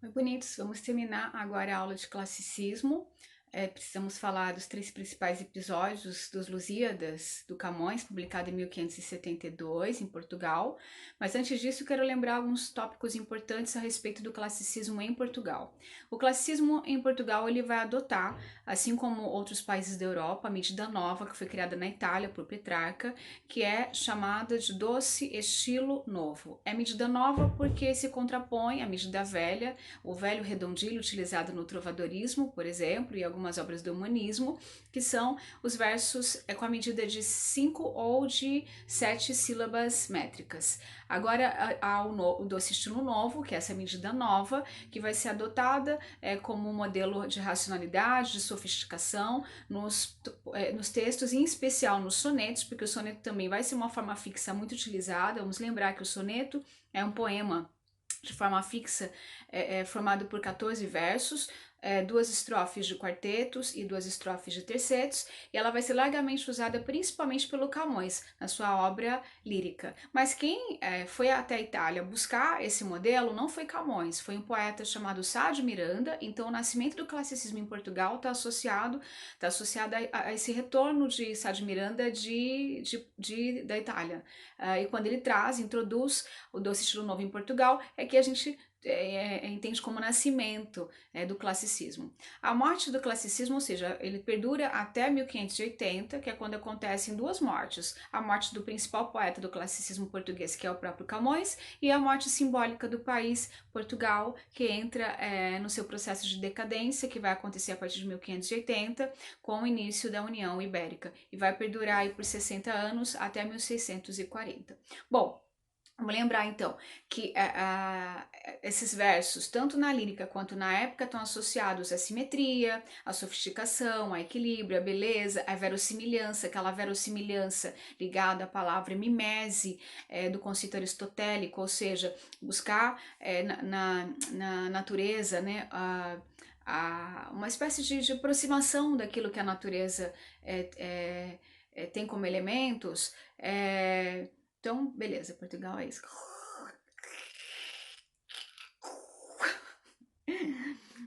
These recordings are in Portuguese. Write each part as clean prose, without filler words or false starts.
Muito bonitos. Vamos terminar agora a aula de classicismo. Precisamos falar dos três principais episódios dos Lusíadas do Camões, publicado em 1572 em Portugal. Mas antes disso, quero lembrar alguns tópicos importantes a respeito do classicismo em Portugal. O classicismo em Portugal ele vai adotar, assim como outros países da Europa, a medida nova que foi criada na Itália por Petrarca, que é chamada de doce estilo novo. É medida nova porque se contrapõe à medida velha, o velho redondilho utilizado no trovadorismo, por exemplo, e algumas obras do humanismo, que são os versos com a medida de 5 ou de 7 sílabas métricas. Agora há o doce estilo novo, que é essa medida nova, que vai ser adotada como modelo de racionalidade, de sofisticação nos textos, em especial nos sonetos, porque o soneto também vai ser uma forma fixa muito utilizada. Vamos lembrar que o soneto é um poema de forma fixa, formado por 14 versos, duas estrofes de quartetos e duas estrofes de tercetos, e ela vai ser largamente usada principalmente pelo Camões na sua obra lírica. Mas quem foi até a Itália buscar esse modelo não foi Camões, foi um poeta chamado Sá de Miranda. Então o nascimento do classicismo em Portugal está associado a esse retorno de Sá de Miranda da Itália. E quando ele introduz o doce estilo novo em Portugal, é que a gente entende como nascimento do classicismo. A morte do classicismo, ou seja, ele perdura até 1580, que é quando acontecem duas mortes: a morte do principal poeta do classicismo português, que é o próprio Camões, e a morte simbólica do país, Portugal, que entra no seu processo de decadência, que vai acontecer a partir de 1580, com o início da União Ibérica, e vai perdurar aí por 60 anos até 1640. Bom, vamos lembrar então que esses versos, tanto na lírica quanto na época, estão associados à simetria, à sofisticação, ao equilíbrio, à beleza, à verossimilhança, aquela verossimilhança ligada à palavra mimese do conceito aristotélico, ou seja, buscar na natureza, né, uma espécie de aproximação daquilo que a natureza tem como elementos. Então, beleza, Portugal é isso.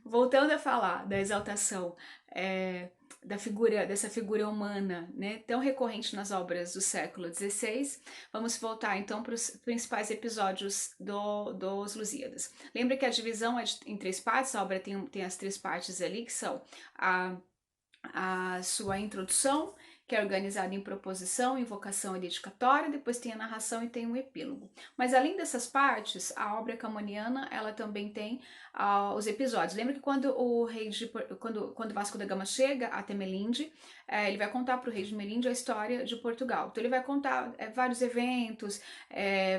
Voltando a falar da exaltação dessa figura humana, né, tão recorrente nas obras do século XVI, vamos voltar então para os principais episódios dos Lusíadas. Lembra que a divisão é em três partes, a obra tem as três partes ali, que são a sua introdução, que é organizada em proposição, invocação e dedicatória, depois tem a narração e tem um epílogo. Mas além dessas partes, a obra camoniana, ela também tem os episódios. Lembra que quando Vasco da Gama chega até Melinde, ele vai contar para o rei de Melinde a história de Portugal. Então ele vai contar vários eventos,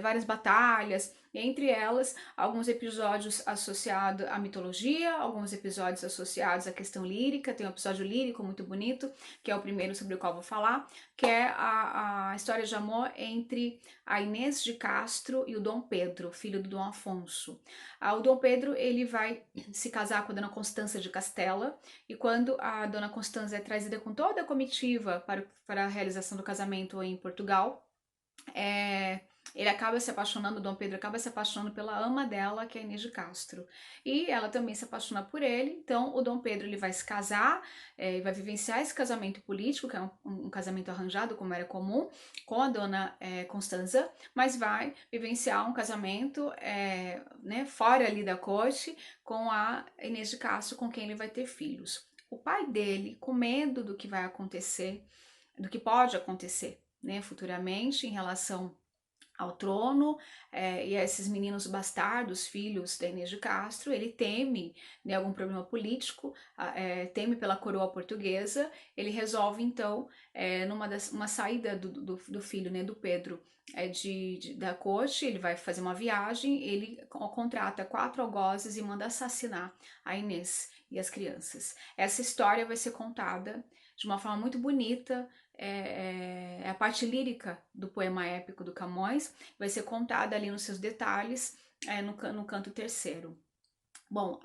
várias batalhas, entre elas alguns episódios associados à mitologia, alguns episódios associados à questão lírica. Tem um episódio lírico muito bonito, que é o primeiro sobre o qual vou falar, que é a história de amor entre a Inês de Castro e o Dom Pedro, filho do Dom Afonso. O Dom Pedro ele vai se casar com a Dona Constança de Castela, e quando a Dona Constança é trazida com toda a comitiva para a realização do casamento em Portugal, ele acaba se apaixonando, Dom Pedro acaba se apaixonando pela ama dela, que é a Inês de Castro. E ela também se apaixona por ele, então o Dom Pedro ele vai se casar, vai vivenciar esse casamento político, que é um casamento arranjado, como era comum, com a Dona Constanza, mas vai vivenciar um casamento né, fora ali da corte, com a Inês de Castro, com quem ele vai ter filhos. O pai dele, com medo do que vai acontecer, do que pode acontecer, né, futuramente em relação ao trono e a esses meninos bastardos, filhos da Inês de Castro, ele teme, né, algum problema político, teme pela coroa portuguesa. Ele resolve então, uma saída do filho, né, do Pedro, da corte. Ele vai fazer uma viagem, ele contrata 4 algozes e manda assassinar a Inês e as crianças. Essa história vai ser contada de uma forma muito bonita. A parte lírica do poema épico do Camões, vai ser contada ali nos seus detalhes no canto terceiro. Bom,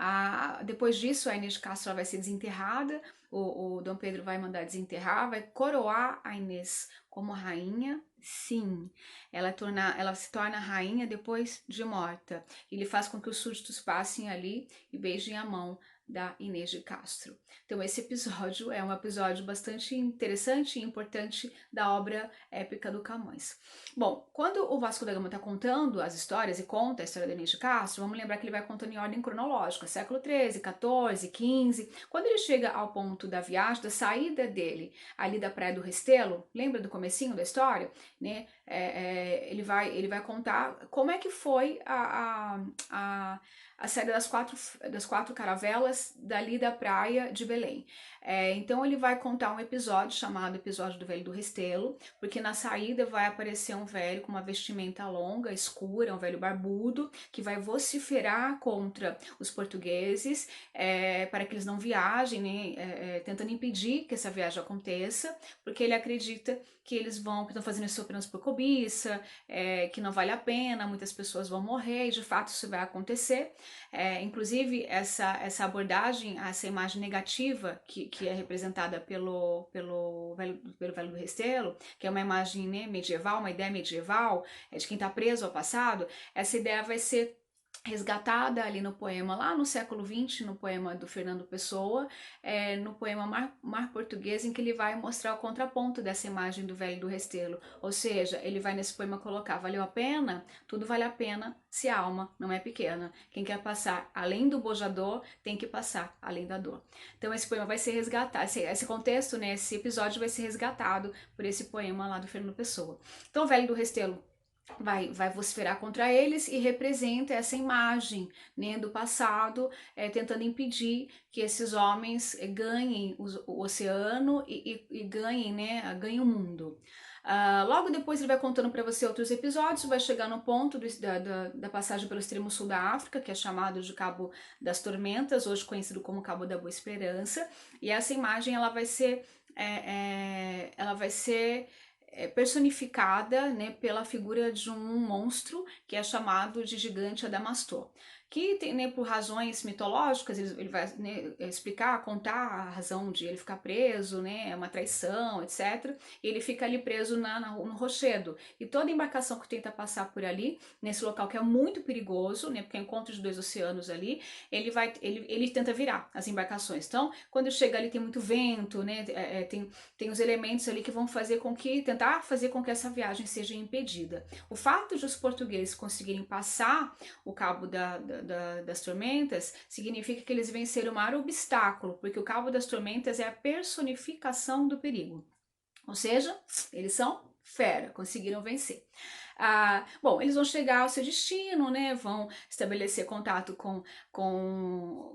depois disso a Inês de Castro vai ser desenterrada, o Dom Pedro vai mandar desenterrar, vai coroar a Inês como rainha Sim, ela se torna rainha depois de morta. Ele faz com que os súditos passem ali e beijem a mão da Inês de Castro. Então esse episódio é um episódio bastante interessante e importante da obra épica do Camões. Bom, quando o Vasco da Gama está contando as histórias e conta a história da Inês de Castro, vamos lembrar que ele vai contando em ordem cronológica, século XIII, XIV, XV. Quando ele chega ao ponto da viagem, da saída dele ali da Praia do Restelo, lembra do comecinho da história? Né? Ele vai contar como é que foi a saída das quatro caravelas dali da praia de Belém. Então ele vai contar um episódio chamado Episódio do Velho do Restelo, porque na saída vai aparecer um velho com uma vestimenta longa, escura, um velho barbudo, que vai vociferar contra os portugueses para que eles não viajem, né, tentando impedir que essa viagem aconteça, porque ele acredita que eles que estão fazendo isso apenas por cobiça, que não vale a pena, muitas pessoas vão morrer, e de fato isso vai acontecer. Inclusive, essa abordagem, essa imagem negativa que é representada pelo Velho do Restelo, que é uma imagem, né, medieval, uma ideia medieval, de quem está preso ao passado, essa ideia vai ser resgatada ali no poema, lá no século XX, no poema do Fernando Pessoa, no poema Mar Português, em que ele vai mostrar o contraponto dessa imagem do velho do Restelo. Ou seja, ele vai nesse poema colocar: valeu a pena? Tudo vale a pena se a alma não é pequena. Quem quer passar além do bojador tem que passar além da dor. Então esse poema vai ser resgatado, esse contexto, né, esse episódio vai ser resgatado por esse poema lá do Fernando Pessoa. Então o velho do Restelo vai vociferar contra eles e representa essa imagem, né, do passado, tentando impedir que esses homens ganhem o oceano e ganhem, né, ganhem o mundo. Logo depois ele vai contando para você outros episódios, vai chegar no ponto da passagem pelo extremo sul da África, que é chamado de Cabo das Tormentas, hoje conhecido como Cabo da Boa Esperança, e essa imagem ela vai ser personificada, né, pela figura de um monstro que é chamado de gigante Adamastor, que tem, né, por razões mitológicas, ele vai, né, explicar, contar a razão de ele ficar preso, né, é uma traição, etc. E ele fica ali preso no rochedo. E toda embarcação que tenta passar por ali, nesse local que é muito perigoso, né, porque é o encontro de dois oceanos ali, ele tenta virar as embarcações. Então, quando chega ali tem muito vento, né, tem os elementos ali que vão tentar fazer com que essa viagem seja impedida. O fato de os portugueses conseguirem passar o Cabo das Tormentas significa que eles venceram o maior obstáculo, porque o Cabo das Tormentas é a personificação do perigo. Ou seja, eles são fera, conseguiram vencer. Bom, eles vão chegar ao seu destino, né? Vão estabelecer contato com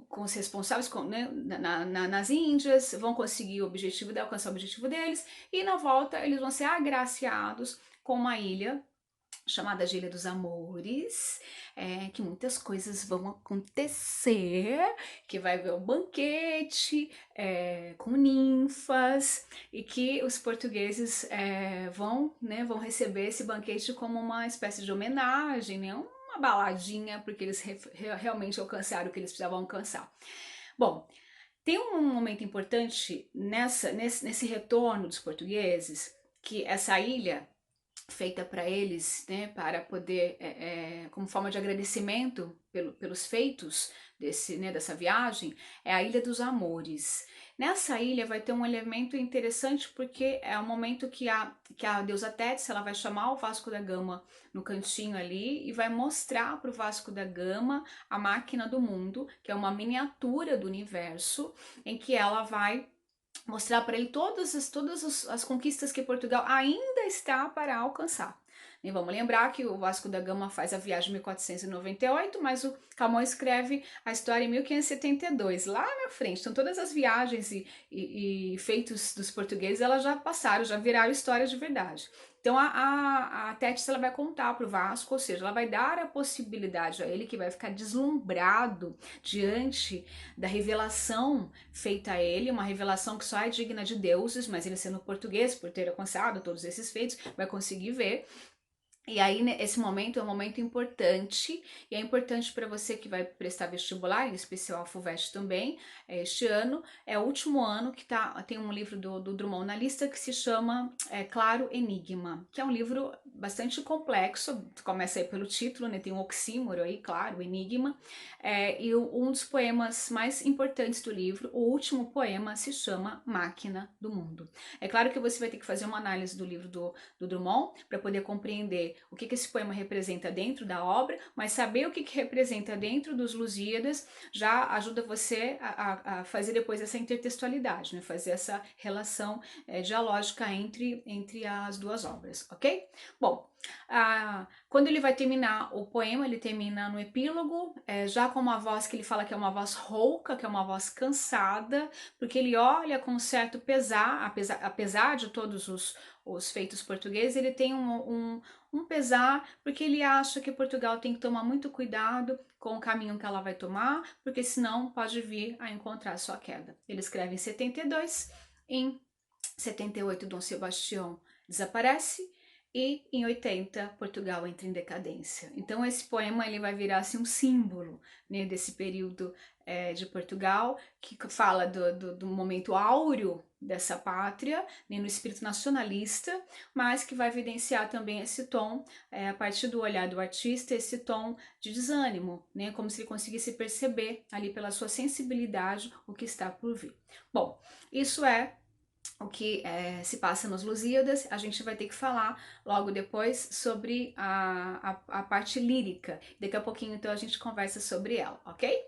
os responsáveis né? Nas Índias, vão conseguir alcançar o objetivo deles, e na volta eles vão ser agraciados com uma ilha chamada de Ilha dos Amores, que muitas coisas vão acontecer, que vai haver um banquete com ninfas, e que os portugueses vão receber esse banquete como uma espécie de homenagem, né? Uma baladinha, porque eles realmente alcançaram o que eles precisavam alcançar. Bom, tem um momento importante nesse retorno dos portugueses, que essa ilha feita para eles, né, para poder, como forma de agradecimento pelos feitos dessa viagem, é a Ilha dos Amores. Nessa ilha vai ter um elemento interessante, porque é o momento que a deusa Tétis, ela vai chamar o Vasco da Gama no cantinho ali e vai mostrar para o Vasco da Gama a máquina do mundo, que é uma miniatura do universo, em que ela vai mostrar para ele todas as conquistas que Portugal ainda está para alcançar. E vamos lembrar que o Vasco da Gama faz a viagem em 1498, mas o Camões escreve a história em 1572, lá na frente. Então todas as viagens e feitos dos portugueses, elas já passaram, já viraram história de verdade. Então a Tétis, ela vai contar para o Vasco, ou seja, ela vai dar a possibilidade a ele, que vai ficar deslumbrado diante da revelação feita a ele, uma revelação que só é digna de deuses, mas ele, sendo português, por ter alcançado todos esses feitos, vai conseguir ver E aí, esse momento é um momento importante, e é importante para você que vai prestar vestibular, em especial a FUVEST também, este ano. É o último ano que tem um livro do Drummond na lista que se chama Claro Enigma, que é um livro bastante complexo, começa aí pelo título, né? Tem um oxímoro aí, claro, Enigma. E um dos poemas mais importantes do livro, o último poema, se chama Máquina do Mundo. É claro que você vai ter que fazer uma análise do livro do Drummond para poder compreender o que esse poema representa dentro da obra, mas saber o que representa dentro dos Lusíadas já ajuda você a fazer depois essa intertextualidade, né? Fazer essa relação dialógica entre as duas obras, ok? Bom, quando ele vai terminar o poema, ele termina no epílogo, já com uma voz que ele fala que é uma voz rouca, que é uma voz cansada, porque ele olha com um certo pesar, apesar de todos os feitos portugueses, ele tem um pesar, porque ele acha que Portugal tem que tomar muito cuidado com o caminho que ela vai tomar, porque senão pode vir a encontrar sua queda. Ele escreve em 72, em 78 Dom Sebastião desaparece, e em 80 Portugal entra em decadência. Então esse poema ele vai virar assim, um símbolo, né, desse período de Portugal, que fala do momento áureo dessa pátria, né, no espírito nacionalista, mas que vai evidenciar também esse tom, a partir do olhar do artista, esse tom de desânimo, né, como se ele conseguisse perceber ali pela sua sensibilidade o que está por vir. Bom, isso é o que se passa nos Lusíadas. A gente vai ter que falar logo depois sobre a parte lírica. Daqui a pouquinho, então, a gente conversa sobre ela, ok?